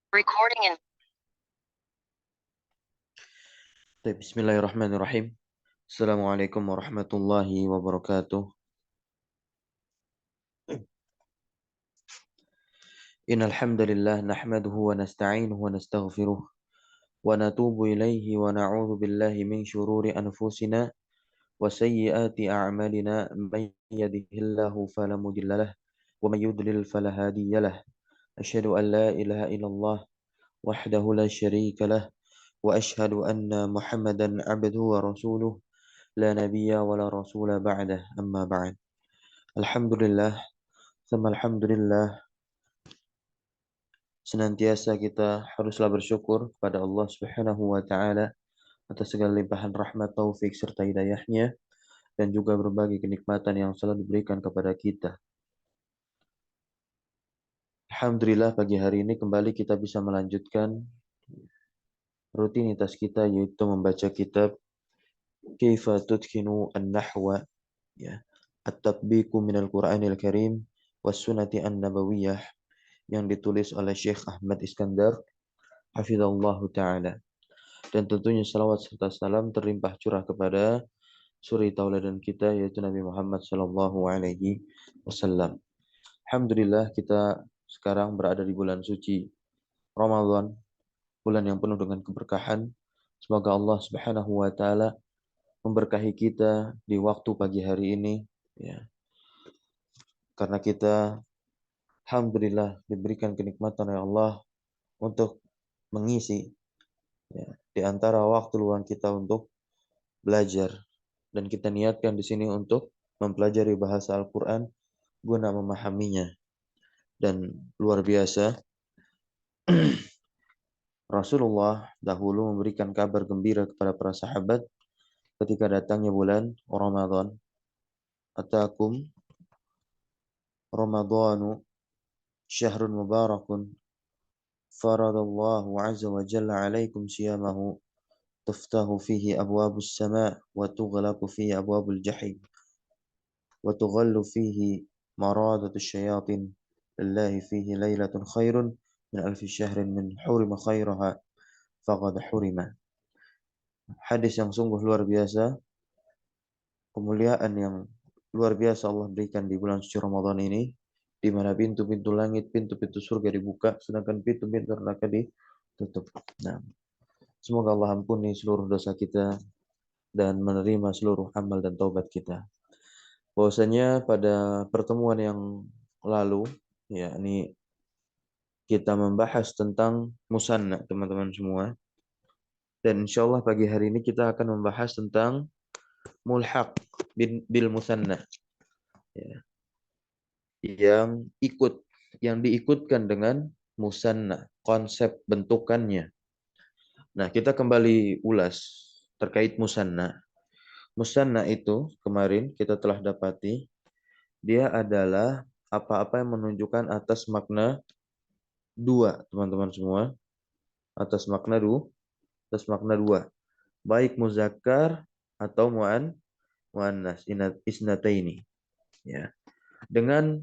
Recording in. Bismillahirrahmanirrahim. Assalamualaikum warahmatullahi wabarakatuh. Innal hamdalillah nahmaduhu wa nasta'inuhu wa nastaghfiruh wa natubu ilaihi wa na'udzu billahi min shururi anfusina wa sayyiati a'malina may yahdihillahu fala mudhillalah wa may yudlil fala hadiyalah. Asyhadu an la ilaha illallah wahdahu la syarika lah wa asyhadu anna Muhammadan 'abduhu wa rasuluh la nabiyya wa la rasula ba'dah amma ba'd. Alhamdulillah, sama alhamdulillah, senantiasa kita haruslah bersyukur kepada Allah Subhanahu wa taala atas segala limpahan rahmat, taufik serta hidayahnya dan juga berbagai kenikmatan yang selalu diberikan kepada kita. Alhamdulillah, pagi hari ini kembali kita bisa melanjutkan rutinitas kita, yaitu membaca kitab Kaifa Tudkinu An-Nahwa, ya, At-Tatbiqu Minal Qur'anil Karim was Sunnati An-Nabawiyah, yang ditulis oleh Syekh Ahmad Iskandar hafizallahu ta'ala. Dan tentunya salawat serta salam terlimpah curah kepada suri tauladan kita, yaitu Nabi Muhammad sallallahu alaihi wasallam. Alhamdulillah, kita sekarang berada di bulan suci Ramadan, bulan yang penuh dengan keberkahan. Semoga Allah Subhanahu wa taala memberkahi kita di waktu pagi hari ini, ya. Karena kita alhamdulillah diberikan kenikmatan oleh Allah untuk mengisi, ya, di antara waktu luang kita untuk belajar, dan kita niatkan di sini untuk mempelajari bahasa Al-Quran guna memahaminya. Dan luar biasa, Rasulullah dahulu memberikan kabar gembira kepada para sahabat ketika datangnya bulan Ramadan. Atakum Ramadanu syahrun mubarakun faradallahu azza wa jalla alaikum siyamahu tuftahu fihi abwabus sama' wa tughlaqu fihi abwabul jahim wa tughallu fihi maradatus syayatin lillahi fihi lailatun khairun min alfi syahrin min hurima khairaha faqad hurima. Hadis yang sungguh luar biasa, kemuliaan yang luar biasa Allah berikan di bulan suci Ramadan ini, di mana pintu-pintu langit, pintu-pintu surga dibuka, sedangkan pintu-pintu neraka ditutup. Nah, semoga Allah ampuni seluruh dosa kita dan menerima seluruh amal dan taubat kita. Bahwasanya pada pertemuan yang lalu, yakni kita membahas tentang musanna, teman-teman semua. Dan insya Allah pagi hari ini kita akan membahas tentang mulhaq bil musanna, ya, yang diikutkan dengan musanna, konsep bentukannya. Nah, kita kembali ulas terkait musanna. Musanna itu kemarin kita telah dapati, dia adalah apa-apa yang menunjukkan atas makna dua, teman-teman semua. Atas makna dua. Baik muzakkar atau muannas, isnataini, ya. Dengan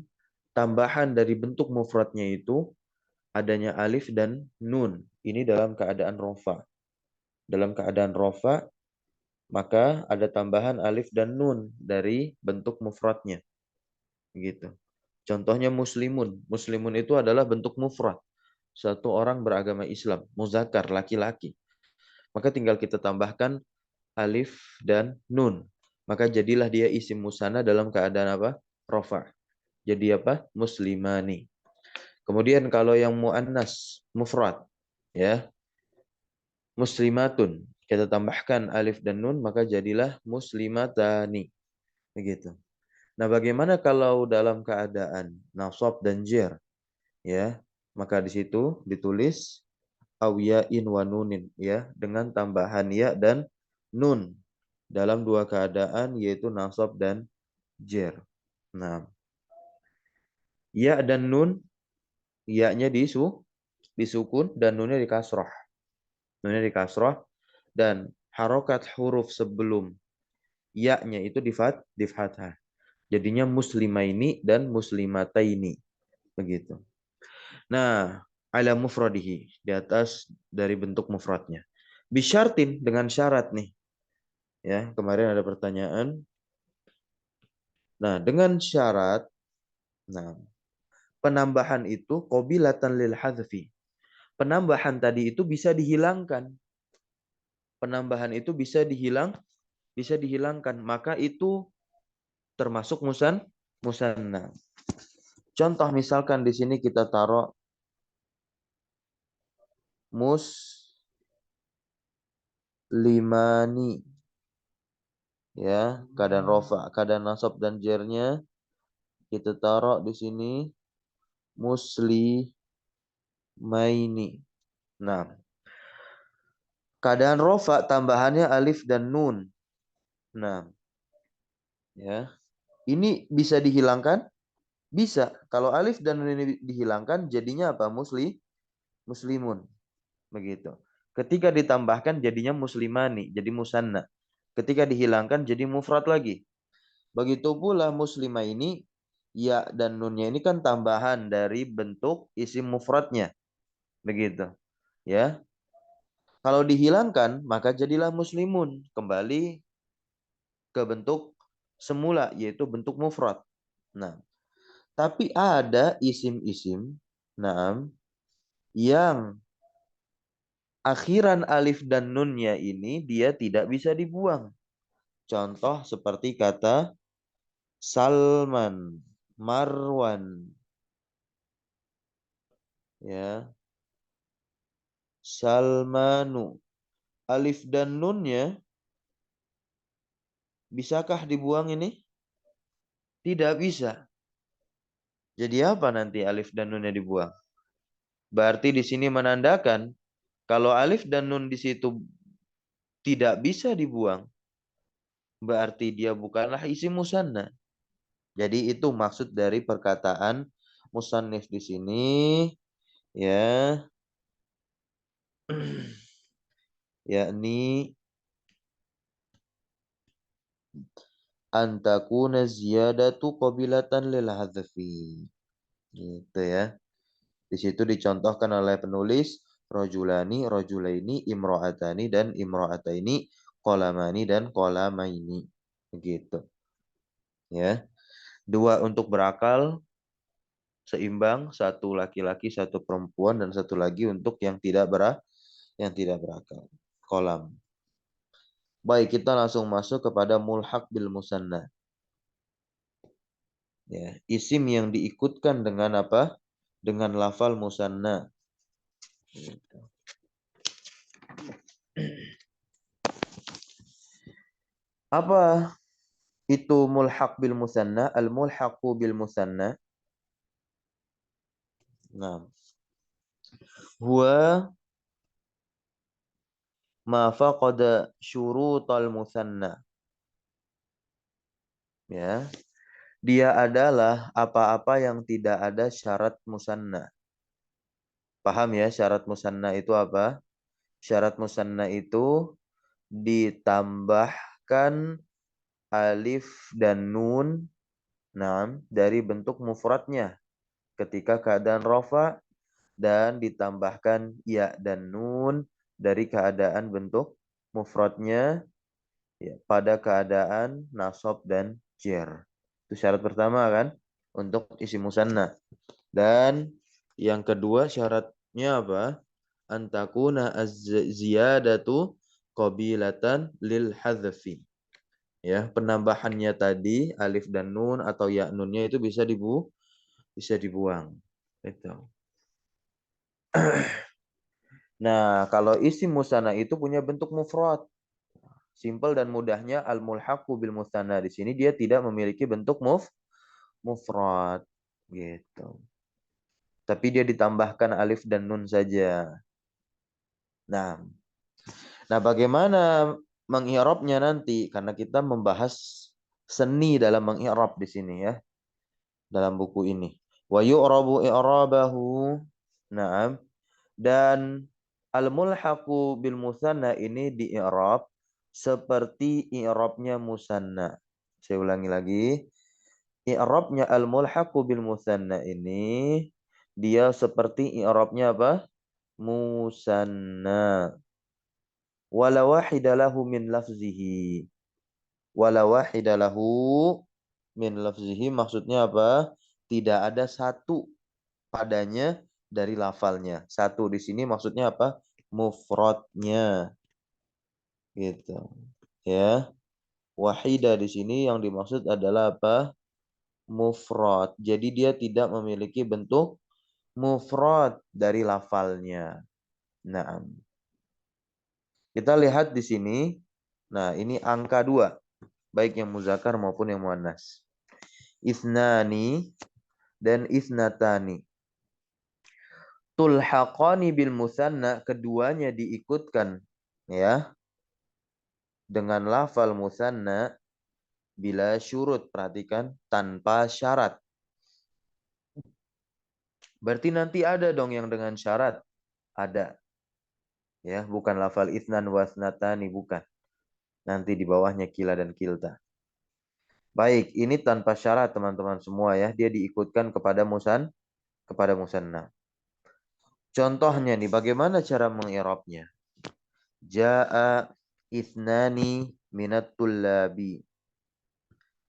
tambahan dari bentuk mufradnya itu adanya alif dan nun. Ini dalam keadaan rofa. Dalam keadaan rofa, maka ada tambahan alif dan nun dari bentuk mufradnya. Gitu. Contohnya muslimun. Muslimun itu adalah bentuk mufrad. Satu orang beragama Islam, muzakkar, laki-laki. Maka tinggal kita tambahkan alif dan nun. Maka jadilah dia isim musanna dalam keadaan apa? Rofa. Jadi apa? Muslimani. Kemudian kalau yang muannas, mufrad, ya, muslimatun, kita tambahkan alif dan nun, maka jadilah muslimatani. Begitu. Nah, bagaimana kalau dalam keadaan nasab dan jer? Ya, maka di situ ditulis awiyain wa nunin, ya, dengan tambahan ya dan nun dalam dua keadaan, yaitu nasab dan jer. Nah, ya dan nun, ya-nya disukun dan nunnya dikasrah. Nunnya dikasrah dan harokat huruf sebelum ya-nya itu di fathah. Jadinya muslimaini dan muslimataini. Begitu. Nah, ala mufradihi, di atas dari bentuk mufradnya. Bisyartin, dengan syarat nih. Ya, kemarin ada pertanyaan. Nah, dengan syarat, nah, penambahan itu qabilatan lil hadzfi. Penambahan tadi itu bisa dihilangkan. Penambahan itu bisa dihilangkan. Maka itu termasuk musanna. Contoh misalkan di sini kita taruh muslimani, ya, keadaan rofa, keadaan nasab dan jernya kita taruh di sini muslimaini. Nah, keadaan rofa tambahannya alif dan nun. Nah, ya, ini bisa dihilangkan? Bisa. Kalau alif dan nun ini dihilangkan, jadinya apa? Muslimun. Begitu. Ketika ditambahkan jadinya muslimani, jadi musanna. Ketika dihilangkan jadi mufrad lagi. Begitu pula muslimah ini, ya dan nunnya ini kan tambahan dari bentuk isim mufradnya. Begitu. Ya. Kalau dihilangkan, maka jadilah muslimun. Kembali ke bentuk semula, yaitu bentuk mufrad. Nah, tapi ada isim-isim, yang akhiran alif dan nunnya ini dia tidak bisa dibuang. Contoh seperti kata Salman, Marwan, ya, Salmanu. Alif dan nunnya bisakah dibuang ini? Tidak bisa. Jadi apa nanti alif dan nunnya dibuang? Berarti di sini menandakan kalau alif dan nun di situ tidak bisa dibuang, berarti dia bukanlah isim musanna. Jadi itu maksud dari perkataan musannif di sini, ya, yakni antakuna ziyadatu qabilatan lil hadzfi. Gitu ya. Di situ dicontohkan oleh penulis rojulani, rojulaini, imro'atani dan imro'ataini, kolamani dan kolamaini. Begitu. Ya. Dua untuk berakal seimbang, satu laki-laki, satu perempuan, dan satu lagi untuk yang tidak berakal. Kolam. Baik, kita langsung masuk kepada mulhaq bil musanna. Ya, isim yang diikutkan dengan apa? Dengan lafal musanna. Gitu. Apa itu mulhaq bil musanna? Al mulhaqu bil musanna. Nah, huwa ma faqada syurutal musanna. Ya, dia adalah apa-apa yang tidak ada syarat musanna. Paham ya syarat musanna itu apa? Syarat musanna itu ditambahkan alif dan nun, dari bentuk mufradnya ketika keadaan rofa, dan ditambahkan ya dan nun dari keadaan bentuk mufradnya, ya, pada keadaan nasab dan jar. Itu syarat pertama kan untuk isim musanna. Dan yang kedua syaratnya apa? Antakuna az-ziyadatu qabilatan lil hadzfi. Ya, penambahannya tadi alif dan nun atau ya nunnya itu bisa dibuang. Itu. Nah, kalau isim musanna itu punya bentuk mufrad. Simpel dan mudahnya al-mulhaqu bil musanna di sini dia tidak memiliki bentuk mufrad gitu. Tapi dia ditambahkan alif dan nun saja. Nah, bagaimana mengi'rabnya nanti? Karena kita membahas seni dalam mengi'rab di sini ya, dalam buku ini. Wa yu'rabu i'rabahu. Naam. Dan al-mulhaqu bil musanna ini di i'rab seperti i'rabnya musanna. Saya ulangi lagi. I'rabnya al-mulhaqu bil musanna ini Dia seperti i'rabnya apa? Musanna. Wala wahida lahu min lafzihi. Wala wahida lahu min lafzihi maksudnya apa? Tidak ada satu padanya dari lafalnya. Satu di sini maksudnya apa? Mufradnya. Gitu. Ya. Wahida di sini yang dimaksud adalah apa? Mufrad. Jadi dia tidak memiliki bentuk mufrad dari lafalnya. Nah, kita lihat di sini. Nah, ini angka 2. Baik yang muzakkar maupun yang muannas. Isnani dan isnatani. Tulhaqani bil musanna, keduanya diikutkan ya dengan lafal musanna bila syurut, perhatikan, tanpa syarat. Berarti nanti ada dong yang dengan syarat. Ada. Ya, bukan lafal itsnan wasnatani, bukan. Nanti di bawahnya kila dan kilta. Baik, ini tanpa syarat teman-teman semua ya. Dia diikutkan kepada musanna. Contohnya nih, bagaimana cara mengirabnya? Ja'a ithnani minat tullabi.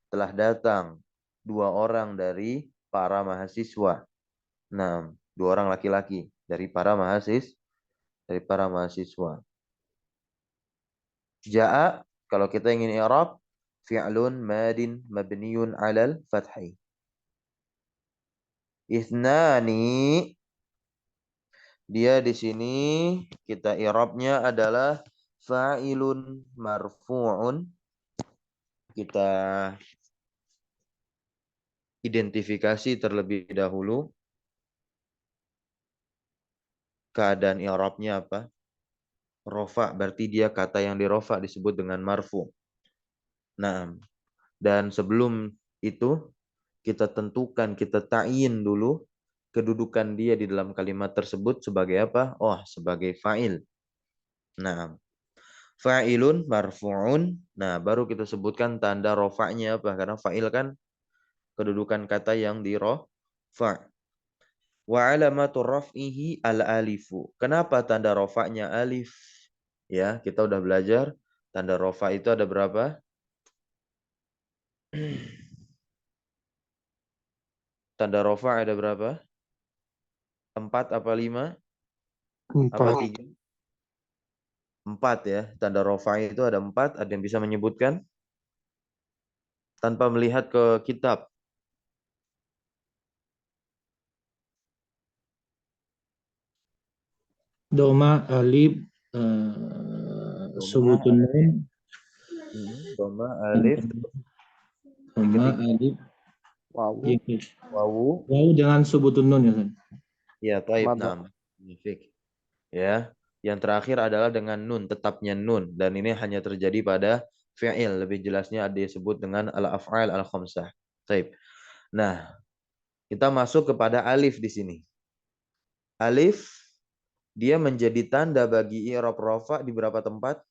Telah datang 2 orang dari para mahasiswa. Nah, 2 orang laki-laki dari para mahasiswa. Ja'a, kalau kita ingin i'rab, fi'lun madin mabniun 'alal fathi. Ithnani, dia di sini kita i'rabnya adalah fa'ilun marfu'un. Kita identifikasi terlebih dahulu keadaan i'rabnya apa? Rofa, berarti dia kata yang dirofa disebut dengan marfu. Nah, dan sebelum itu kita tentukan, kita ta'yin dulu kedudukan dia di dalam kalimat tersebut sebagai apa? Oh, sebagai fa'il. Nah, fa'ilun marfu'un. Nah, baru kita sebutkan tanda rofa'nya apa? Karena fa'il kan kedudukan kata yang dirofa'. Wa alamatu raf'ihi al-alifu. Kenapa tanda rofa'nya alif? Ya, kita udah belajar tanda rofa itu ada berapa? Tanda rofa ada berapa? 4 apa 5? Apa 4. 3? 4 ya. Tanda rofa itu ada 4. Ada yang bisa menyebutkan? Tanpa melihat ke kitab. Doma, alif, Doma, subutun nun, alif. Doma, alif. Yang doma, ketiga, alif, Wawu. yang ke- wawu. wow dengan subutun nun ya kan? Ya, taib. Mada. Nah, ya. Yang terakhir adalah dengan nun, tetapnya nun. Dan ini hanya terjadi pada fi'il. Lebih jelasnya disebut dengan al-af'al al-khamsah. Taib. Nah, kita masuk kepada alif di sini. Alif, dia menjadi tanda bagi i'rab rofa di berapa tempat?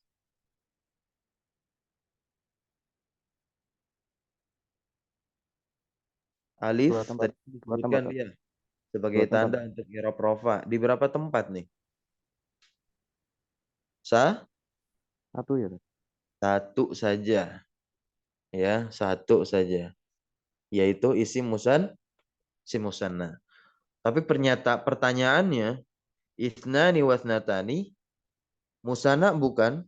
Alif, 2 tempat. tadi 2 tempat. disebutkan dia sebagai 2 tempat. tanda untuk i'rab rofa. Di berapa tempat nih? Sah? 1 ya. Satu saja. Ya, satu saja. Yaitu isim musanna. Tapi pertanyaannya, ithnani wasnatani, musanna bukan?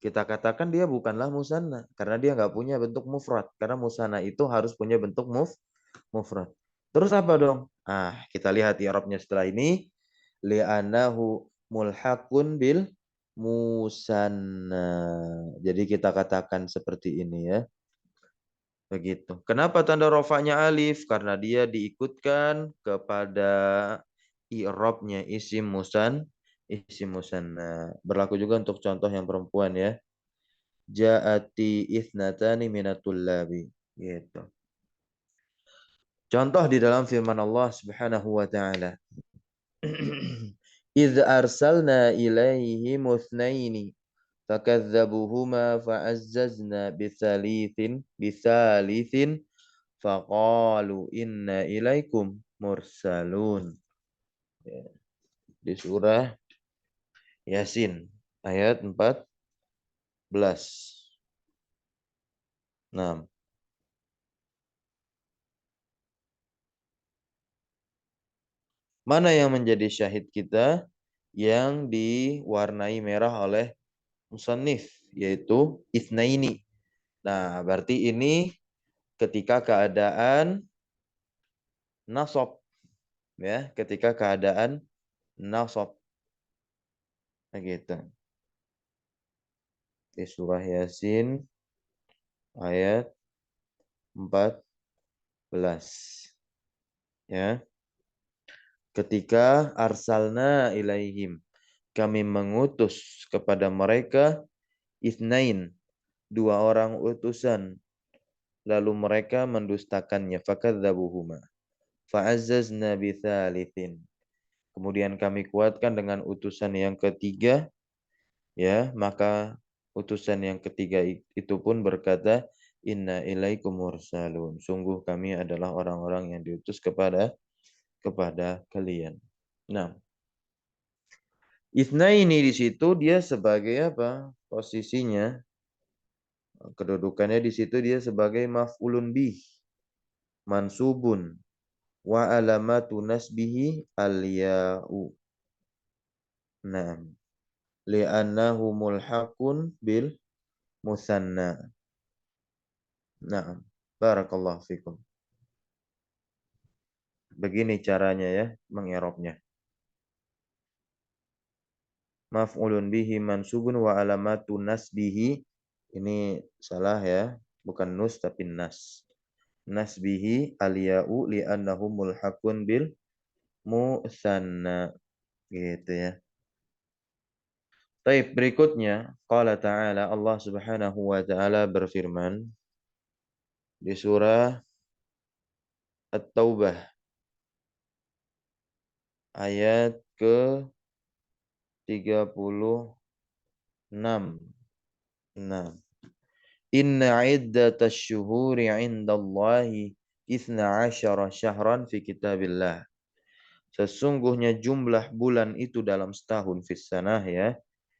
Kita katakan dia bukanlah musanna. Karena dia nggak punya bentuk mufrad. Karena musanna itu harus punya bentuk mufrad. Terus apa dong? Kita lihat i'rabnya setelah ini. Li'annahu mulhaqun bil musanna. Jadi kita katakan seperti ini ya. Begitu. Kenapa tanda rofanya alif? Karena dia diikutkan kepada i'rabnya isim musanna. Berlaku juga untuk contoh yang perempuan ya. Ja'ati ithnatani minatul labi. Gitu. Contoh di dalam firman Allah Subhanahu wa taala. Idz arsalna ilaihi muthnaini fakadzabuhuma fa'azzazna bisalithin faqalu inna ilaikum mursalun. Ya, di surah Yasin ayat 14. Nah, mana yang menjadi syahid kita yang diwarnai merah oleh musannif, yaitu itsnaini. Nah, berarti ini ketika keadaan nasab, ya, ketika keadaan nasab. Begitu. Di surah Yasin ayat 14. Ya. Ketika arsalna ilaihim, kami mengutus kepada mereka itsnain, dua orang utusan, lalu mereka mendustakannya, fakadzabuhuma fa'azzazna bitsalitsin. Kemudian kami kuatkan dengan utusan yang ketiga, ya, maka utusan yang ketiga itu pun berkata, inna ilaikum mursalun, sungguh kami adalah orang-orang yang diutus kepada kalian. Nah, Itsna ini di situ dia sebagai apa? Posisinya, kedudukannya di situ dia sebagai maf'ulun bih, mansubun, wa alamatu nasbihi al-ya'u. Nah, li'annahu mulhaqun bil musanna. Nah, barakallahu fikum. Begini caranya ya mengerobnya. Maf'ulun bihi mansubun wa alamatu nasbihi. Ini salah ya, bukan nus tapi nas. Nasbihi aliya'u li'annahu mulhaqun bil musanna. Gitu ya. Baik, berikutnya qala ta'ala, Allah Subhanahu wa taala berfirman di surah At-Taubah ayat ke-36. Nah, inna iddatash syuhuri 'indallahi 12 syahran fi kitabillah. Sesungguhnya jumlah bulan itu dalam setahun fis sanah ya.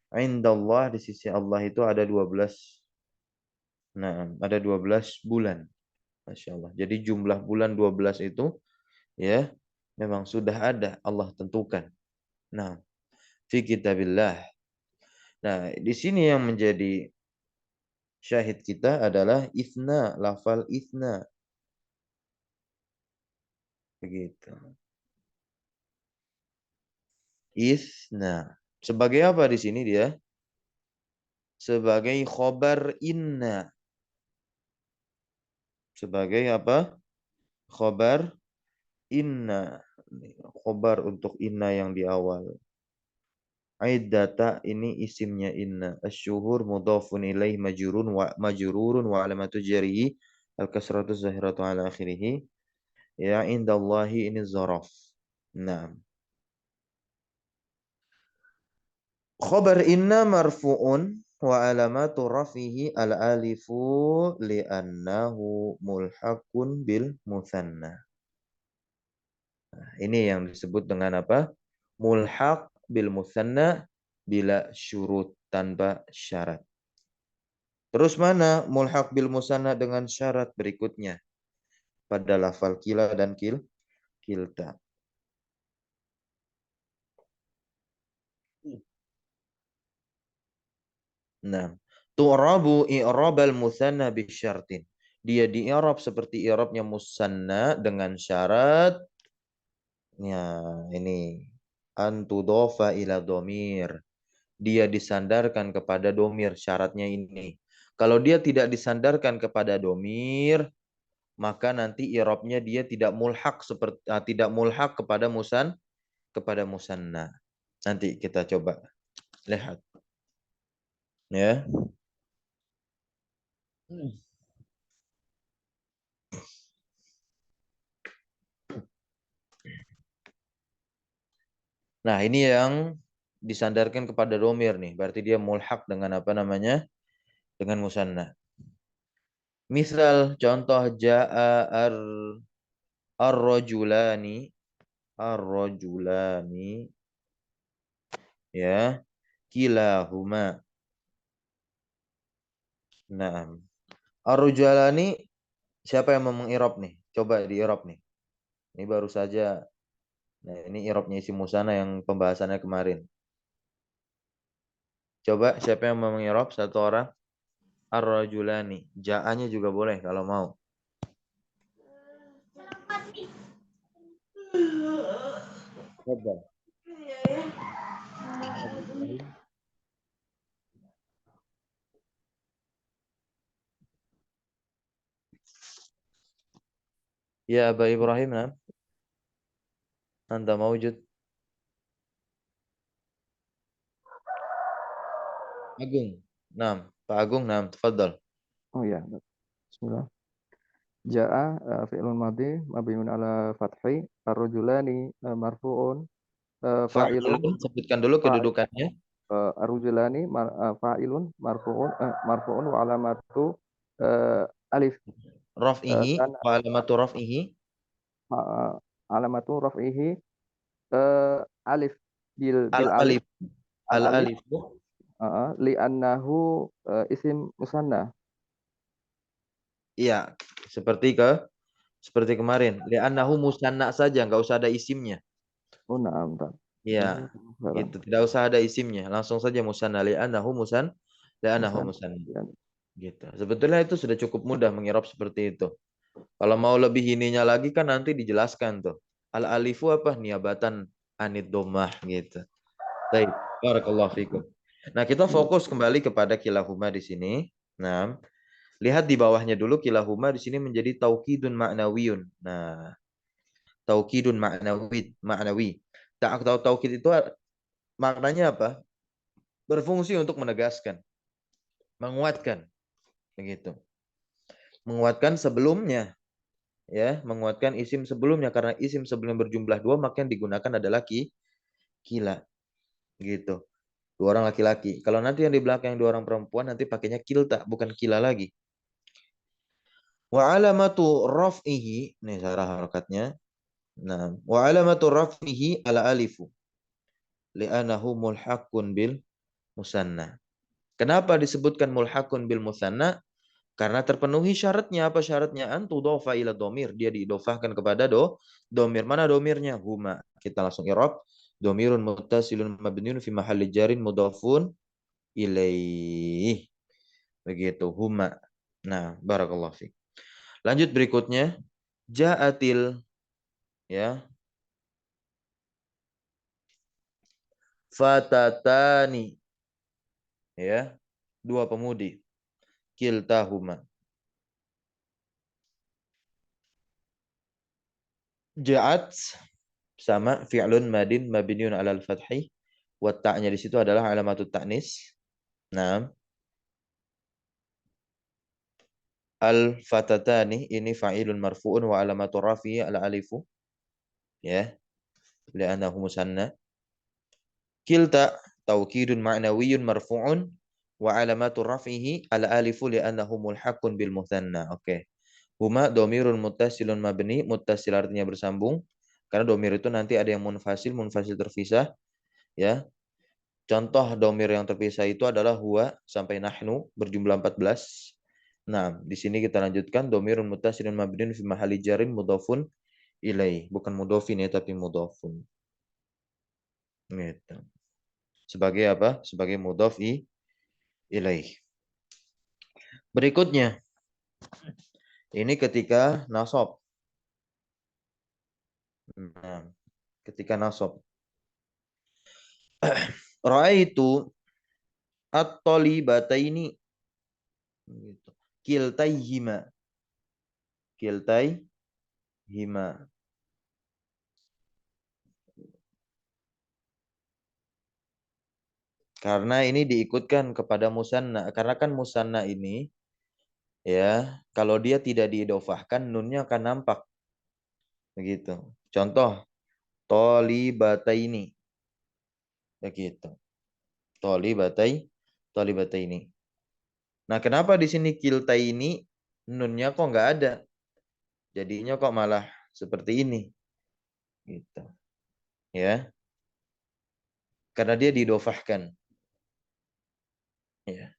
Indallah, di sisi Allah itu ada 12. Nah, ada 12 bulan. Masya Allah. Jadi jumlah bulan 12 itu ya memang sudah ada, Allah tentukan. Nah, fi kitabillah. Nah, di sini yang menjadi syahid kita adalah itsna, lafal itsna. Begitu. Itsna. Sebagai apa di sini dia? Sebagai khobar inna. Sebagai apa? Khobar inna. Khobar untuk inna yang di awal. Aiddata ini isimnya inna. Asyuhur mudhafun ilaih majrurun wa alamatu jarihi al-kasratu zahiratu ala akhirih. Ya indallahi ini zaraf. Nah. Khobar inna marfu'un wa alamatu rafihi al-alifu li'annahu mulhaqun bil muthanna. Nah, ini yang disebut dengan apa? Mulhaq bil muthanna bila syurut, tanpa syarat. Terus mana mulhaq bil musanna dengan syarat berikutnya? Pada lafal kila dan kilta. Nah, tu'rabu i'rabal musanna bisyartin. Dia di-i'rab seperti i'rabnya musanna dengan syarat, ya ini antudofa ila domir. Dia disandarkan kepada domir, syaratnya ini. Kalau dia tidak disandarkan kepada domir, maka nanti i'rabnya dia tidak mulhaq seperti tidak mulhaq kepada musanna. Nanti kita coba lihat ya. Nah, ini yang disandarkan kepada domir nih. Berarti dia mulhaq dengan apa namanya? Dengan musanna. Misal contoh ja'a ar-rajulani. ar-rajulani ya kilahuma. Nah, ar-rajulani siapa yang mau mengirab nih? Coba diirab nih. Ini baru saja. Nah, ini irabnya isi musana yang pembahasannya kemarin. Coba siapa yang mau mengirab? Satu orang. Ar-rajulani. Ja'anya juga boleh kalau mau. Coba. Ya, Aba Ibrahim, nah. Anda mawujud. Agung. Nah, Pak Agung, nah, tafadhal. Oh ya, bismillah. Ja'a fi'lun madhi mabniun ala fathi ar-rajulani marfu'un fa'ilun Fa'ilun, sebutkan dulu fa kedudukannya. ar-rajulani fa'ilun marfu'un wa alamatu alif Raf'ihi, dan wa alamatu raf'ihi. alamatu raf'ihi eh, alif bil alif Al-alif. al alif Al-alifu. li'annahu isim musanna. Iya, seperti seperti kemarin. Li'annahu musanna saja, nggak usah ada isimnya. Oh, na'am. Iya, Salah. gitu. Tidak usah ada isimnya. Langsung saja musanna. Li'annahu Musanna. musanna. Ya. Gitu. Sebetulnya itu sudah cukup mudah mengirab seperti itu. Kalau mau lebih ininya lagi kan nanti dijelaskan tuh. Al-alifu apa? Niabatan anid domah gitu. Baik, barakallahu fikum. Nah, kita fokus kembali kepada kilahuma di sini. Nah, lihat di bawahnya dulu kilahuma di sini menjadi taukidun ma'nawiyun. Nah, taukidun ma'nawi. Tak tahu taukid itu maknanya apa? Berfungsi untuk menegaskan, menguatkan, begitu. Menguatkan sebelumnya, ya, menguatkan isim sebelumnya karena isim sebelum berjumlah dua maka yang digunakan adalah kila, gitu. Dua orang laki-laki. Kalau nanti yang di belakang dua orang perempuan nanti pakainya kilta, bukan kila lagi. Wa alamatu raf'ihi, nih cara harokatnya. Nah, wa alamatu raf'ihi ala alifu li'anahu mulhaqun bil musanna. Kenapa disebutkan mulhaqun bil musanna? Karena terpenuhi syaratnya. Apa syaratnya? An tudhofa ila domir. Dia diidofahkan kepada domir. Mana domirnya? Huma. Kita langsung i'rab. Domirun muttasilun mabniun fi mahalli jarin mudhafun ilaih. Begitu. Huma. Nah, barakallahu fiik. Lanjut berikutnya. Ja'atil, ya, fatatani, ya, dua pemudi, kiltahuma. Ja'at sama fi'lun madin mabniun 'alal fathi wa ta'nya di situ adalah alamatut ta'nis. Nah, al fatatani ini fa'ilun marfu'un wa alamatu rafi'i al alifu, ya, li'annahu musanna. Kilta taukidun ma'nawiyyun marfu'un wa alamatu raf'ihi al alifu li'annahu mulhaqun bil muthanna. Oke. Huma domirun muttasilun mabni, muttasil artinya bersambung. Karena domir itu nanti ada yang munfasil, munfasil terpisah. Ya. Contoh domir yang terpisah itu adalah huwa sampai nahnu berjumlah 14. Nah, di sini kita lanjutkan domirun muttasilun mabniun fi mahalli jarin mudhafun ilaih. Bukan mudhafin ya, tapi mudhafun. Gitu. Sebagai apa? Sebagai mudhaf ilaih. Berikutnya, ini ketika nasab. Nah, ketika nasab. Ra'aitu at-talibataini gitu. Kiltaihima. Kiltaihima. Karena ini diikutkan kepada musanna. Karena kan musanna ini, ya, kalau dia tidak diidofahkan nunnya akan nampak. Begitu. Contoh, tolibataini. Begitu. Tolibataini. Nah, kenapa di sini kiltaini nunnya kok nggak ada? Jadinya kok malah seperti ini. Gitu. Ya, karena dia didofahkan. Ya.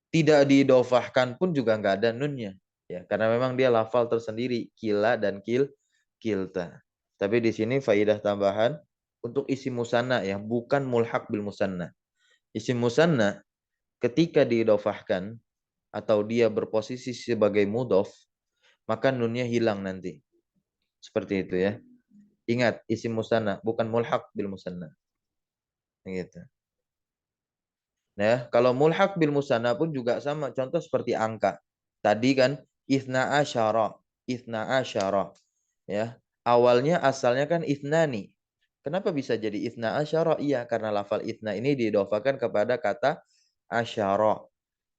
Tidak didofahkan pun juga nggak ada nunnya. Ya, karena memang dia lafal tersendiri, kila dan kilta. Tapi di sini faidah tambahan untuk isim musanna ya, bukan mulhaq bil musanna. Isim musanna ketika diidofahkan atau dia berposisi sebagai mudof, maka nunnya hilang nanti. Seperti itu ya. Ingat, isim musanna bukan mulhaq bil musanna. Gitu. Ya, kalau mulhaq bil musanna pun juga sama. Contoh seperti angka. Tadi kan ithna asyara, ithna asyara. Ya, awalnya asalnya kan ithnani. Kenapa bisa jadi ithna asyara? Iya, karena lafal ithna ini diidofakan kepada kata asyara.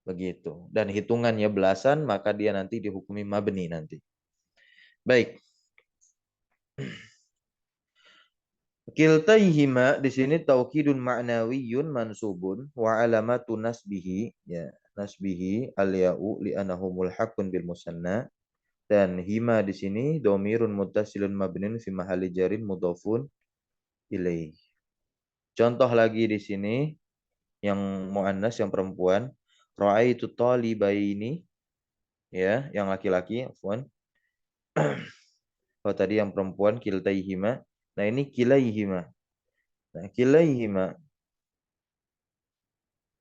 Begitu. Dan hitungannya belasan, maka dia nanti dihukumi mabni nanti. Baik. Kiltaihima di sini taukidun ma'nawiyun mansubun wa alamatu nasbihi ya nasbihi al-ya'u li'annahu mulhaqun bil musanna dan hima di sini domirun muttasilun mabnin fi mahalli jarin mudhafun ilaih. Contoh lagi di sini yang muannas yang perempuan ra'aitu talibaini ya yang laki-laki afwan. Oh tadi yang perempuan kiltaihima. Nah ini kilaihima. Nah kilaihima.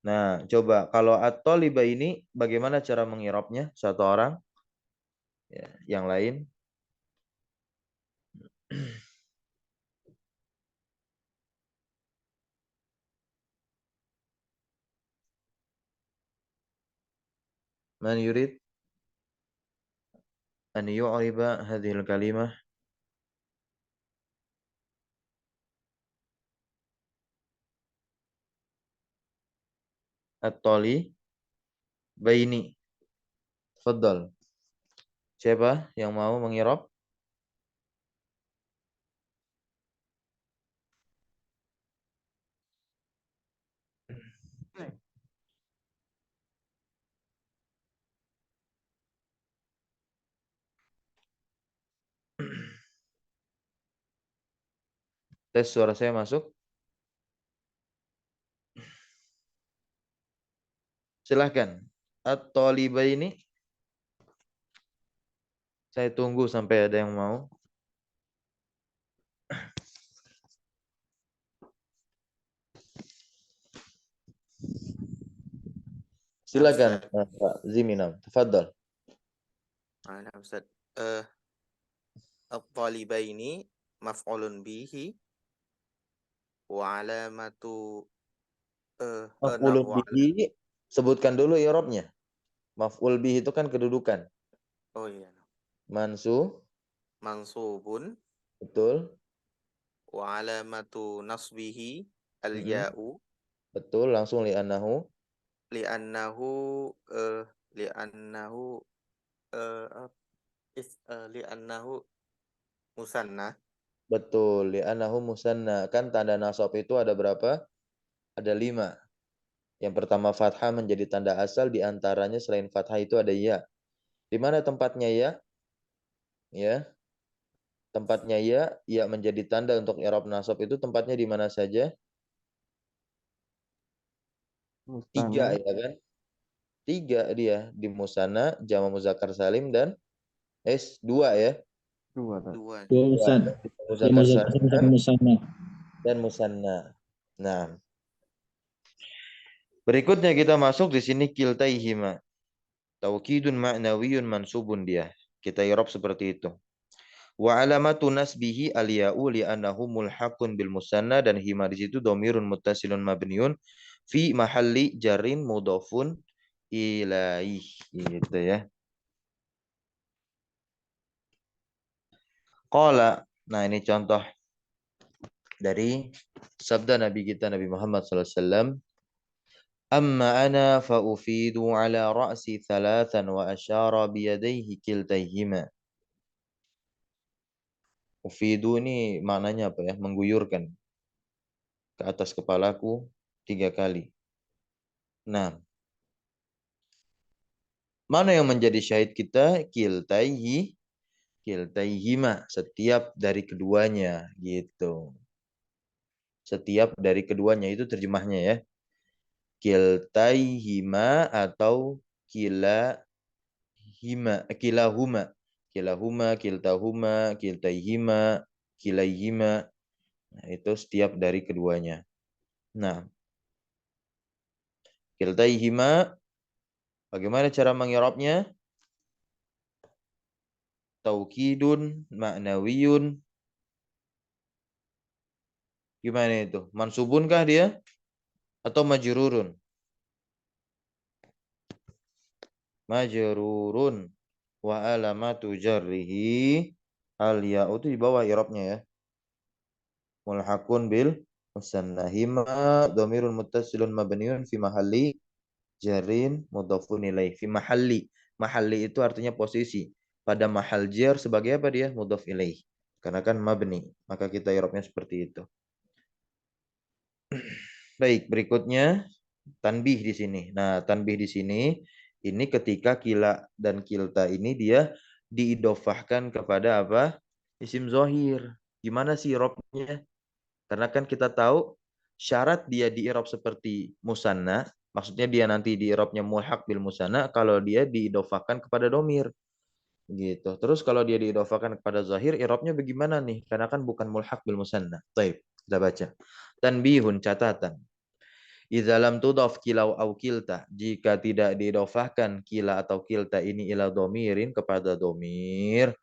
Nah, coba kalau at-taliba ini bagaimana cara mengirabnya satu orang? Ya, yang lain. Man yurid an yu'riba hadhil kalimah at-tali baini. Tafadhal. Siapa yang mau mengirab? Tes suara saya masuk. Silahkan. At-taliba ini saya tunggu sampai ada yang mau. Silakan Pak Ziminam. Tafadhal. Nah, Ustaz. At-talibaini maf'ulun bihi wa alamatu Maf'ulun bihi sebutkan dulu i'rabnya. Maf'ul bihi itu kan kedudukan. oh iya. Mansubun, Mansubun betul. wa alamatu nasbihi Mm-mm. al-ya'u Betul, langsung li'annahu. li'annahu li'annahu uh, li'annahu musanna. Betul, li'annahu musanna. Kan tanda nasab itu ada berapa? Ada 5. Yang pertama fathah menjadi tanda asal, di antaranya selain fathah itu ada ya. Di mana tempatnya ya? Ya, tempatnya ya menjadi tanda untuk i'rab nasab itu tempatnya di mana saja? 3 Musanna ya kan? 3 dia di musanna, jama muzakkar salim dan dua ya. dua tadi. Dua. Dua Dua, Ustaz. Ya muzakkar muzakkar dan salim musanna. dan musanna. Nah, berikutnya kita masuk di sini kiltaihima. Taukidun ma'nawiyun mansubun dia. Kita i'rab seperti itu. Wa alamatu nasbihi al-ya'u li'annahu mulhaqun bil musanna dan hima di situ dhamirun muttasilun mabniun fi mahalli jarin mudhafun ilaih gitu ya. Qala, nah ini contoh dari sabda Nabi kita Nabi Muhammad SAW. Amma ana fa ufidu ala ra'si thalathan wa asyara biyadaihi kiltaihima. Ufidu ini maknanya apa ya? Mengguyurkan ke atas kepalaku 3 kali. Nah, mana yang menjadi syahid kita? Kiltaihima, setiap dari keduanya gitu. setiap dari keduanya. Itu terjemahnya ya. Kiltaihima atau kilahima, kilahuma, kilahuma, kiltahuma, kiltaihima, kilaihima. Nah, itu setiap dari keduanya. Nah, kiltaihima, bagaimana cara mengirabnya? Taukidun, ma'nawiyun. Gimana itu? Mansubunkah dia? Atau majrurun? Majrurun. Wa alamatu jarrihi. Al ya'u itu di bawah irabnya ya. Mulhaqun bil musannahima dhamirun muttasilun mabniun fi mahalli jarin mudhafun ilaih. Fi mahalli. Mahalli itu artinya posisi. Pada mahal jar sebagai apa dia? Mudhaf ilaih. Karena kan mabni. Maka kita irabnya seperti itu. Baik, berikutnya tanbih di sini. Nah, tanbih di sini ini ketika kila dan kilta ini dia diidofahkan kepada apa? Isim zohir. Gimana sih irobnya? Karena kan kita tahu syarat dia di irob seperti musanna, maksudnya dia nanti di irobnya mulhaq bil musanna kalau dia diidofahkan kepada domir. Gitu. Terus kalau dia diidofahkan kepada zahir, irobnya bagaimana nih? Karena kan bukan mulhaq bil musanna. Baik, kita baca. Tanbihun, catatan. Idza lam tudaf kilau au kilta, jika tidak diidofahkan kila atau kilta ini ila domirin kepada domir,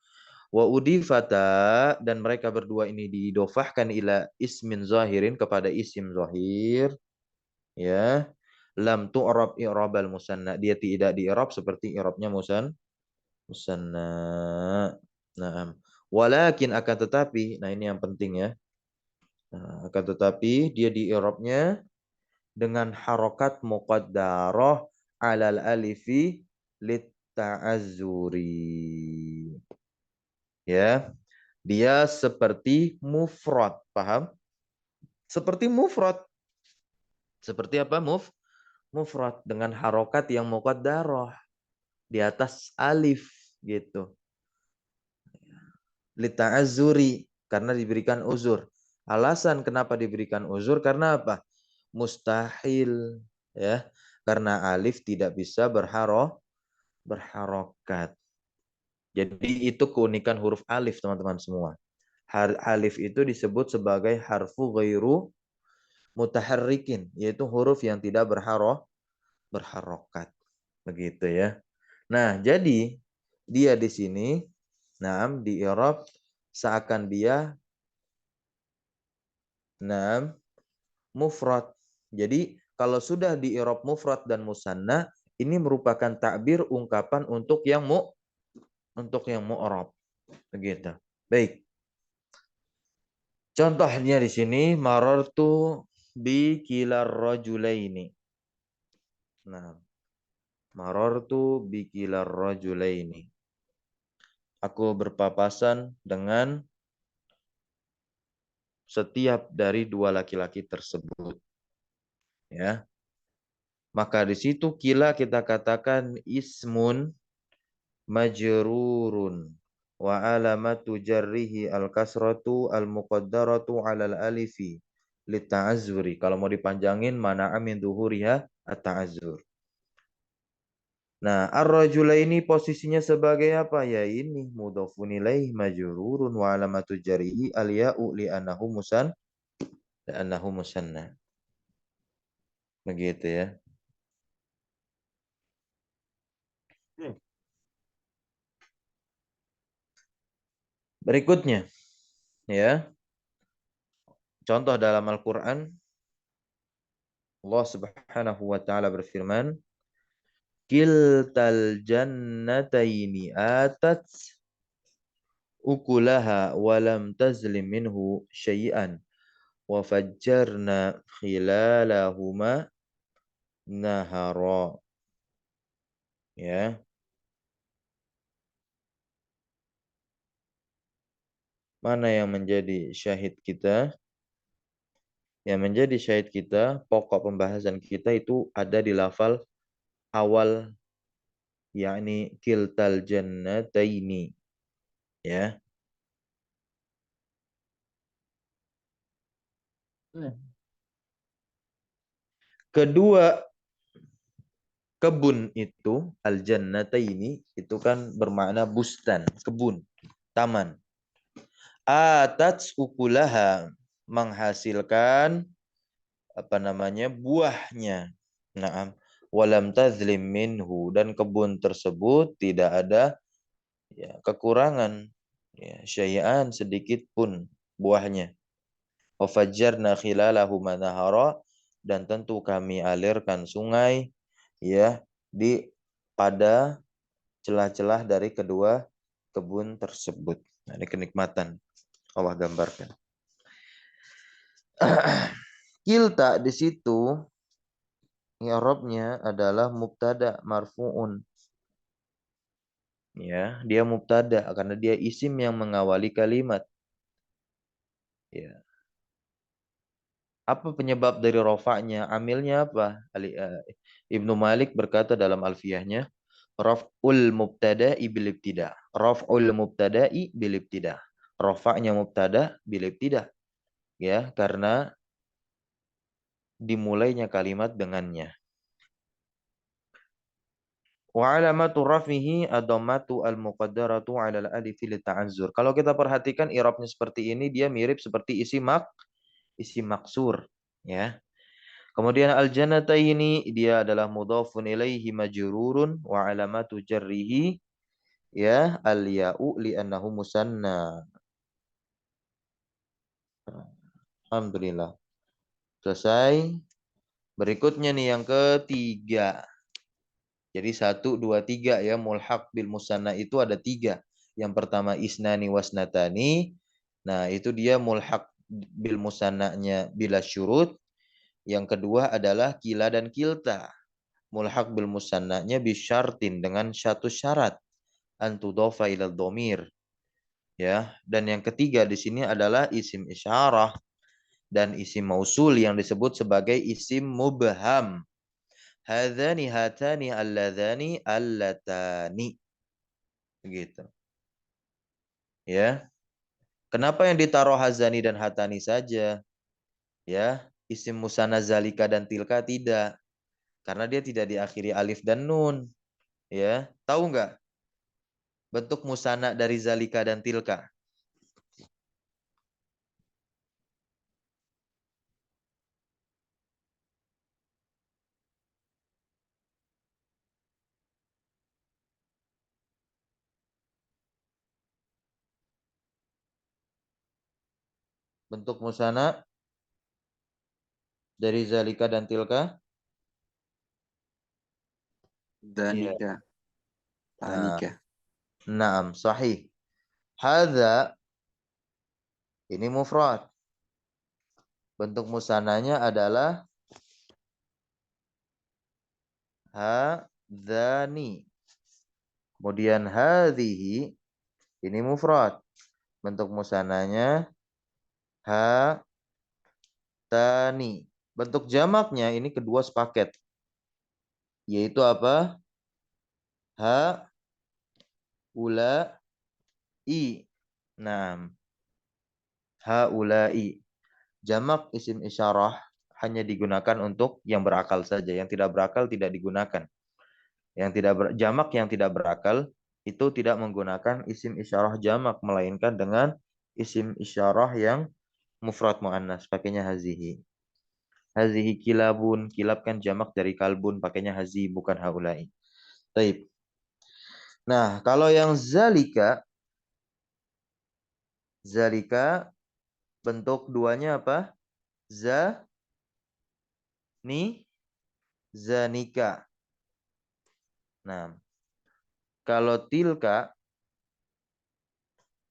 wa udifata, dan mereka berdua ini diidofahkan ila ismin zahirin kepada isim zahir, ya, lam tu'rab i'rabal musanna, dia tidak di'rab seperti i'rabnya musanna. Nah, walakin akan tetapi, nah ini yang penting ya. Nah, akan tetapi dia di'rabnya dengan harokat muqaddarah alal alifi litta'azzuri. Ya, dia seperti mufrad, paham? Seperti mufrad. Seperti apa mufrad dengan harokat yang muqaddarah di atas alif gitu. Litta'azzuri, karena diberikan uzur. Alasan kenapa diberikan uzur karena apa? Mustahil, ya. Karena alif tidak bisa berharokat. Jadi itu keunikan huruf alif, teman-teman semua. Alif itu disebut sebagai harfu ghairu mutaharrikin, yaitu huruf yang tidak berharokat. Begitu ya. Nah, jadi dia di sini di i'rab seakan dia mufrad. Jadi kalau sudah di i'rab mufrad dan musanna, ini merupakan takbir ungkapan untuk yang mu'rab. Begitu. Baik. Contohnya di sini marartu bi kilar rajulaini. Nah, marartu bi kilar rajulaini. Aku berpapasan dengan setiap dari dua laki-laki tersebut. Ya. Maka di situ kila kita katakan ismun majrurun wa alamatu jarrihi al-kasratu al-muqaddaratu 'alal alifi lita'azzuri. Kalau mau dipanjangin mana amin duhuriha at-ta'azzur. Nah, ar-rajulaini posisinya sebagai apa? Ya ini mudhafun ilaih majrurun wa alamatu jarrihi al-ya'u li'annahu musanna. Begitu ya. Berikutnya ya. Contoh dalam Al-Qur'an, Allah Subhanahu wa taala berfirman, kiltal jannataini atat ukulaha walam tazlim minhu syai'an wa fajjarna khilalahuma nahara. Ya. Mana yang menjadi syahid kita? Yang menjadi syahid kita, pokok pembahasan kita itu ada di lafal awal, yakni kiltal jannataini. Ya. Kedua kebun itu, al-jannataini, itu kan bermakna bustan, kebun, taman. Atats ukulaha, menghasilkan buahnya. Naam. Walam tazlim minhu, dan kebun tersebut tidak ada ya, kekurangan ya, syai'an sedikit pun buahnya. Wa fajjarna khilalahu manahara, dan tentu kami alirkan sungai ya pada celah-celah dari kedua kebun tersebut. Nah, ini kenikmatan Allah gambarkan. Kilta di situ i'rabnya adalah mubtada marfu'un. Ya, dia mubtada karena dia isim yang mengawali kalimat. Ya. Apa penyebab dari rofa'nya? Amilnya apa? Ibnu Malik berkata dalam alfiyahnya, raf'ul mubtada'i bil ibtida. Raf'ul mubtada'i bil ibtida. Rofa'nya mubtada bil ibtida. Ya, karena dimulainya kalimat dengannya. Wa alamatu raf'ihi ad-dhammatu al-muqaddaratu 'ala al-alif li ta'azzur. Kalau kita perhatikan i'rabnya seperti ini, dia mirip seperti isi maksur, ya. Kemudian al-jannataini, dia adalah mudhafun ilaihi majrurun wa alamatu jarrihi ya al-ya'u li'annahu musanna. Alhamdulillah. Selesai. Berikutnya nih yang ketiga. Jadi 1, 2, 3 ya, mulhaq bil musanna itu ada 3. Yang pertama isnani wasnatani. Nah, itu dia mulhaq bil musannanya bila syurut. Yang kedua adalah kila dan kilta. Mulhaq bil musannanya bisyartin, dengan satu syarat, antudhofa ila dhamir. Ya, dan yang ketiga di sini adalah isim isyarah dan isim mausul yang disebut sebagai isim mubham. Hadzani hatani alladzani allatani. Begitu. Ya. Kenapa yang ditaruh hazani dan hatani saja? Ya, isim musanna zalika dan tilka tidak. Karena dia tidak diakhiri alif dan nun. Ya, tahu nggak bentuk musanna dari zalika dan tilka? Bentuk musanna dari zalika dan tilka? Danika. Tanika. Naam, sahih. Hadza ini mufrad. Bentuk musananya adalah hadzani. Kemudian hadhihi ini mufrad. Bentuk musananya hatani. Bentuk jamaknya ini kedua sepaket. Yaitu apa? Haula'i. Naam. Haula'i. Jamak isim isyarah hanya digunakan untuk yang berakal saja. Yang tidak berakal tidak digunakan. Jamak yang tidak berakal itu tidak menggunakan isim isyarah jamak, melainkan dengan isim isyarah yang mufrad muannas, pakainya hazihi. Hazihi kilabun, kilab kan jamak dari kalbun, pakainya hazi, bukan haulai. Taib. Nah, kalau yang zalika bentuk duanya apa? Zanika. Nah, kalau tilka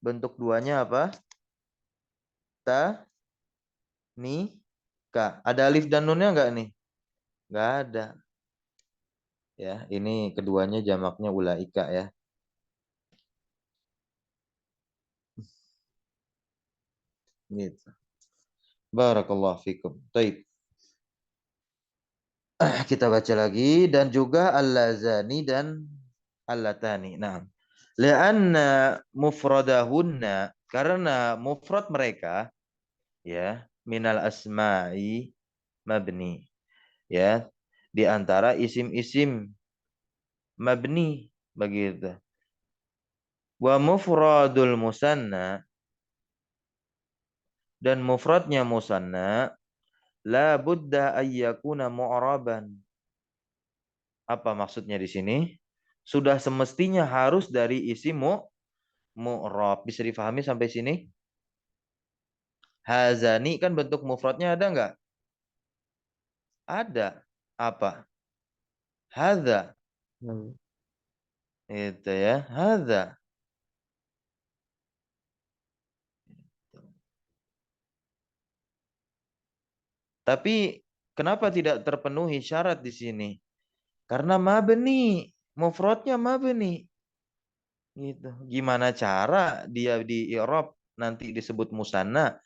bentuk duanya apa? Ka. Ada alif dan nunnya enggak nih? Enggak ada. Ya, ini keduanya jamaknya ulaika ya. Gitu. Barakallahu fikum. Taib. Kita baca lagi, dan juga allazani dan allatani. Nah, li'anna mufradahunna, karena mufrad mereka ya, minal asma'i mabni. Ya, di antara isim-isim mabni begitu. Wa mufradul musanna, dan mufradnya musanna la budda ayyakuna mu'raban. Apa maksudnya di sini? Sudah semestinya harus dari isim mu'rab. Bisa difahami sampai sini? Hazani kan bentuk mufradnya ada nggak? Ada. Apa? Hadza. Itu ya. Hadza. Tapi kenapa tidak terpenuhi syarat di sini? Karena mabni. Mufradnya mabni. Gitu. Gimana cara dia di i'rab nanti disebut musanna?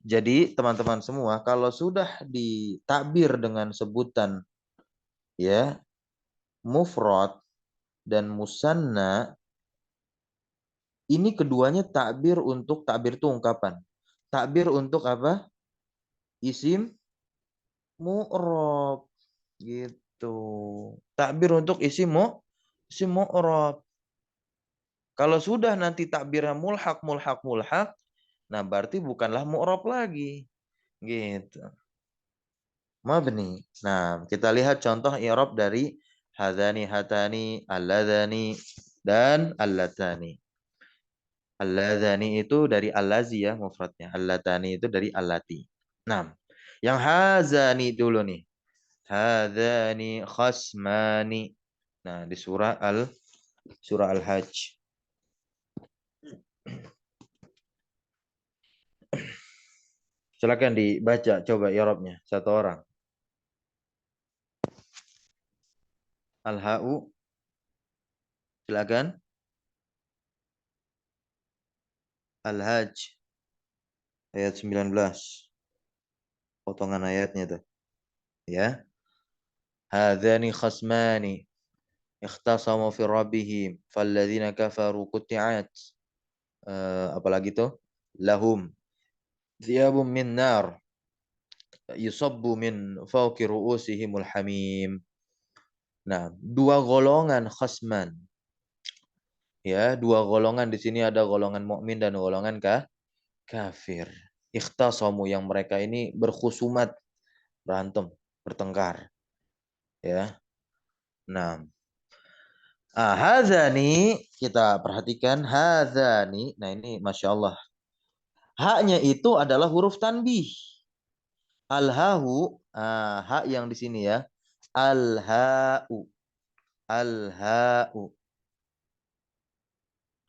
Jadi teman-teman semua, kalau sudah ditakbir dengan sebutan ya mufrad dan musanna, ini keduanya takbir untuk takbir itu ungkapan. Takbir untuk apa? Isim mu'rab gitu. Takbir untuk isim mu'rab. Kalau sudah nanti takbirnya mulhaq, nah berarti bukanlah mu'rab lagi. Gitu. Mabni. Nah, kita lihat contoh i'rab dari hadzani, hatani, alladzani, dan allatani. Alladzani itu dari allazi ya mufradnya. Allatani itu dari allati. Nah, yang hazani dulu nih. Hadzani khasmani. Nah, di surah Al-Hajj. Silakan dibaca coba i'rabnya satu orang. Al-ha'u. Silakan. Al-Hajj ayat 19. Potongan ayatnya tuh. Ya. Hadzani khasmani ikhtasamu fi rabbihim falladzina kafaru qutti'at. Apalagi tuh? Lahum thiyabun min nar yusabbu min fawqi ru'usihimul hamim. Nah, dua golongan khasman. Ya, dua golongan di sini ada golongan mukmin dan golongan kafir. Ikhtasamu yang mereka ini berkhusumat, berantem, bertengkar. Ya. Nah, hadzani kita perhatikan hadzani. Nah, ini Masya Allah. Haknya itu adalah huruf tanbih. Al-hahu, hak yang di sini ya. Al-ha'u. Al-ha'u.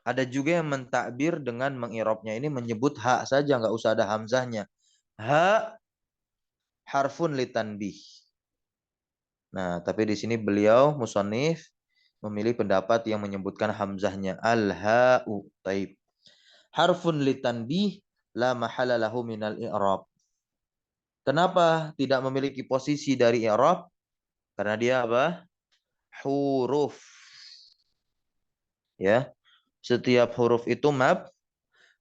Ada juga yang mentakbir dengan mengirobnya ini menyebut hak saja, nggak usah ada hamzahnya. Ha harfun litanbih. Nah, tapi di sini beliau musannif memilih pendapat yang menyebutkan hamzahnya. Al-ha'u. Taib. Harfun litanbih la mahala lahu minal i'rab. Kenapa tidak memiliki posisi dari i'rab? Karena dia apa? Huruf. Ya. Setiap huruf itu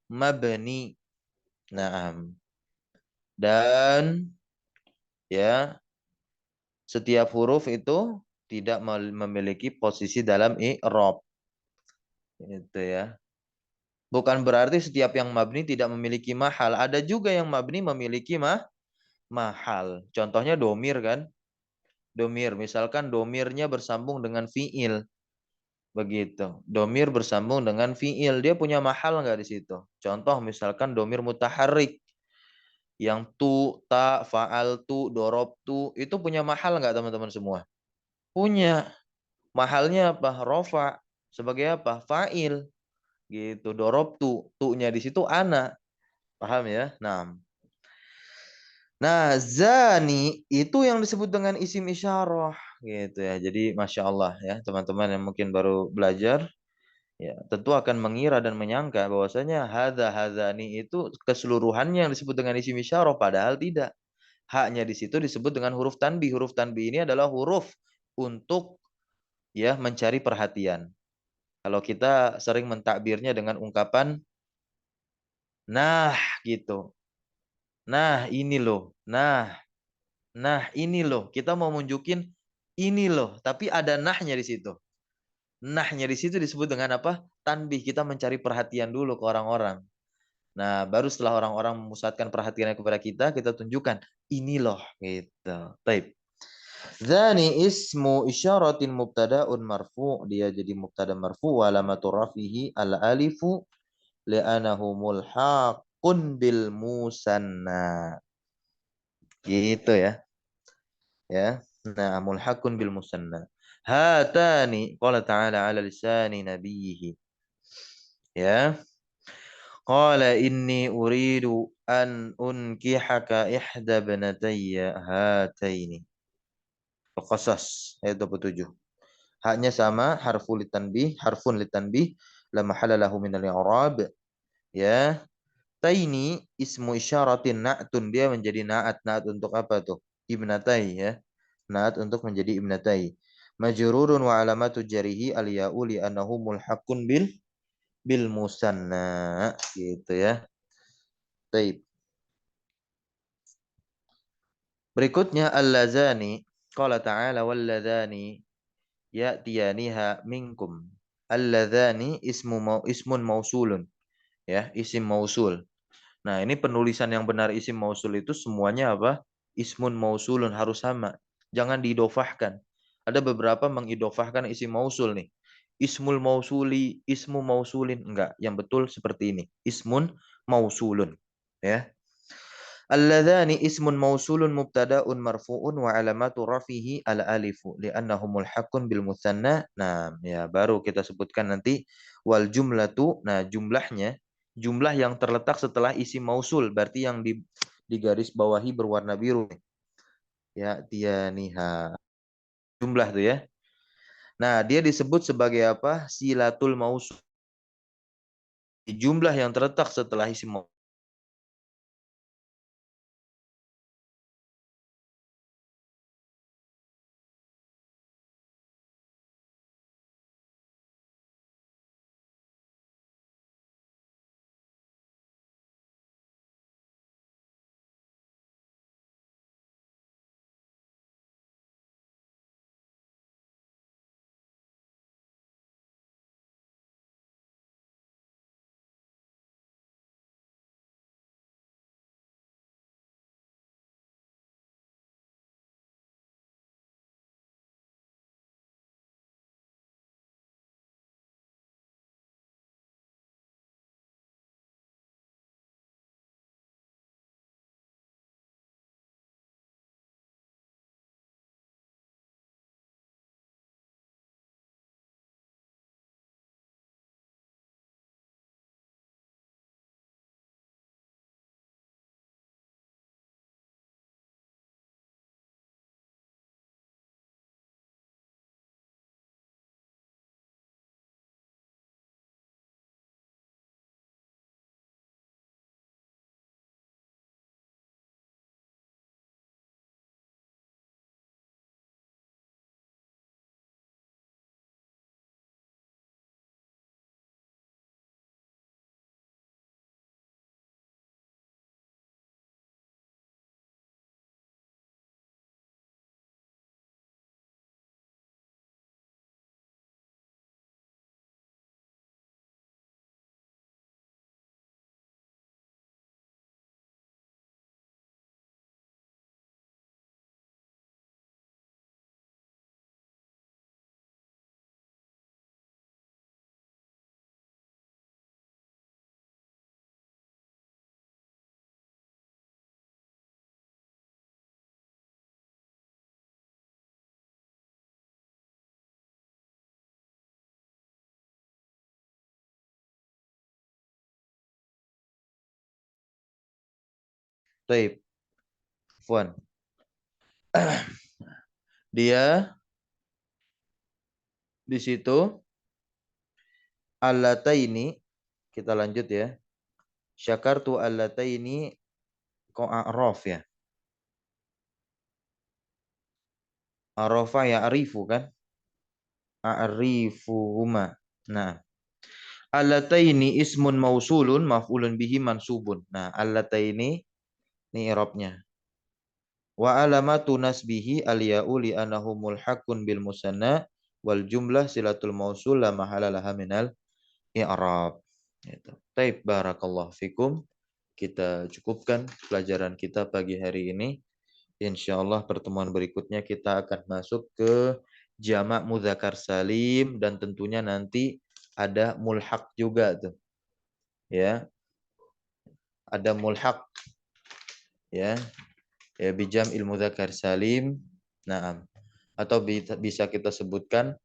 mabni. Nah, dan ya setiap huruf itu tidak memiliki posisi dalam i'rab. Itu ya. Bukan berarti setiap yang mabni tidak memiliki mahal. Ada juga yang mabni memiliki mahal. Contohnya domir kan. Domir. Misalkan domirnya bersambung dengan fi'il. Begitu. Domir bersambung dengan fi'il. Dia punya mahal nggak di situ? Contoh misalkan domir mutaharrik. Yang tu, ta, faal tu, dorob tu. Itu punya mahal nggak teman-teman semua? Punya. Mahalnya apa? Rofa. Sebagai apa? Fa'il. Gitu. Dorob tu. Tu-nya di situ ana. Paham ya? Nah, zani itu yang disebut dengan isim isyarah gitu ya. Jadi Masya Allah ya teman-teman yang mungkin baru belajar ya tentu akan mengira dan menyangka bahwasanya hadzani itu keseluruhannya yang disebut dengan isim isyarah padahal tidak. Haknya di situ disebut dengan huruf tanbih. Huruf tanbih ini adalah huruf untuk ya mencari perhatian. Kalau kita sering mentakbirnya dengan ungkapan nah gitu. Nah, ini loh. Nah, ini loh. Kita mau nunjukin ini loh, tapi ada nahnya di situ. Nahnya di situ disebut dengan apa? Tanbih. Kita mencari perhatian dulu ke orang-orang. Nah, baru setelah orang-orang memusatkan perhatiannya kepada kita tunjukkan ini loh gitu. Baik. Zani ismu isyaratin mubtada'un marfu. Dia jadi mubtada marfu wa alamatu rafihi al alifu li'anahu mulhaqun bil musanna. Gitu ya. Ya. Nah, mulhaqun bil musanna. Hatani qala ta'ala 'ala lisani nabiyhi. Ya. Qala inni uridu an unkihaka ihda banatayya hataini. Al-Qasas ayat 27. Haknya sama, harfun litanbih, la mahalla lahu minal i'rab. Ya. Taini ismu isyaratin na'tun, dia menjadi na'at. Na'at untuk apa tuh? Ibnatai ya. Na'at untuk menjadi ibnatai. Majrurun wa alamatu jarihi al-ya'u li'annahu mulhaqun bil musanna gitu ya. Baik. Berikutnya allazani qala ta'ala walladzani ya'tiyaniha minkum. Alladzani ismun mausulun ya, isim mausul. Nah, ini penulisan yang benar isim mausul itu semuanya apa? Ismun mausulun harus sama. Jangan diidofahkan. Ada beberapa mengidofahkan isim mausul nih. Ismul mausuli, ismu mausulin. Enggak, yang betul seperti ini. Ismun mausulun. Ya. Alladzani ismun mausulun mubtada'un marfu'un wa alamatu rafihi al-alifu li'annahu mulhaqun bil mutsanna. Nah, ya baru kita sebutkan nanti wal jumlatu. Nah, jumlah yang terletak setelah isim mausul berarti yang di garis bawahi berwarna biru. Ya, tianiha. Jumlah tuh ya. Nah, dia disebut sebagai apa? Silatul mausul. Jumlah yang terletak setelah isim mausul. Baik. Fuan. Dia di situ allataini, kita lanjut ya. Syakartu allataini kok a'raf ya. Arafa ya arifu kan? A'rifuhuma. Nah, allataini ismun mausulun maf'ulun bihi mansubun. Nah, allataini Ini i'rabnya. Wa alamatu nasbihi al-ya'u li'annahu mulhaqun bil musanna wal jumlah silatul mausul la mahala laha minal i'rab. Gitu. Taib, barakallahu fikum. Kita cukupkan pelajaran kita pagi hari ini. Insyaallah pertemuan berikutnya kita akan masuk ke jamak mudzakkar salim dan tentunya nanti ada mulhaq juga tuh. Ya. Ada mulhaq. Ya. Ya bijam ilmu dzakar salim. Naam. Atau bisa kita sebutkan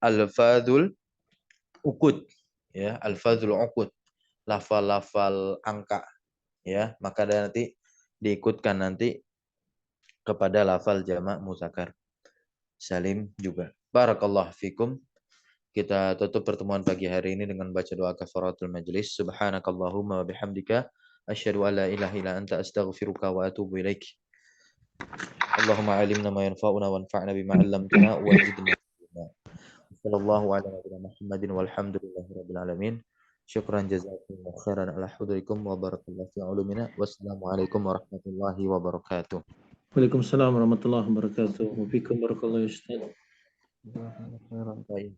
al-fadhul uqud. Ya, al-fadhul uqud. Lafal-lafal angka. Ya, maka nanti diikutkan nanti kepada lafal jamak muzakkar salim juga. Barakallahu fikum. Kita tutup pertemuan pagi hari ini dengan baca doa kafaratul majlis. Subhanakallahumma wa bihamdika asyhadu an la ilaha illa anta astaghfiruka wa atubu ilaik. Allahumma alimna ma yanfa'una wanfa'na bima 'allamtana wa zidna ilma. Sallallahu ala nabiyyina Muhammadin walhamdulillahi rabbil alamin. Syukran jazakumullahu khairan ala hudurikum wa barakallahu fi ulumina. Wassalamualaikum warahmatullahi wabarakatuh. Waalaikumsalam warahmatullahi wabarakatuh. Wafikum barakallahu Ustaz. Jazakumullahu khairan. Baik.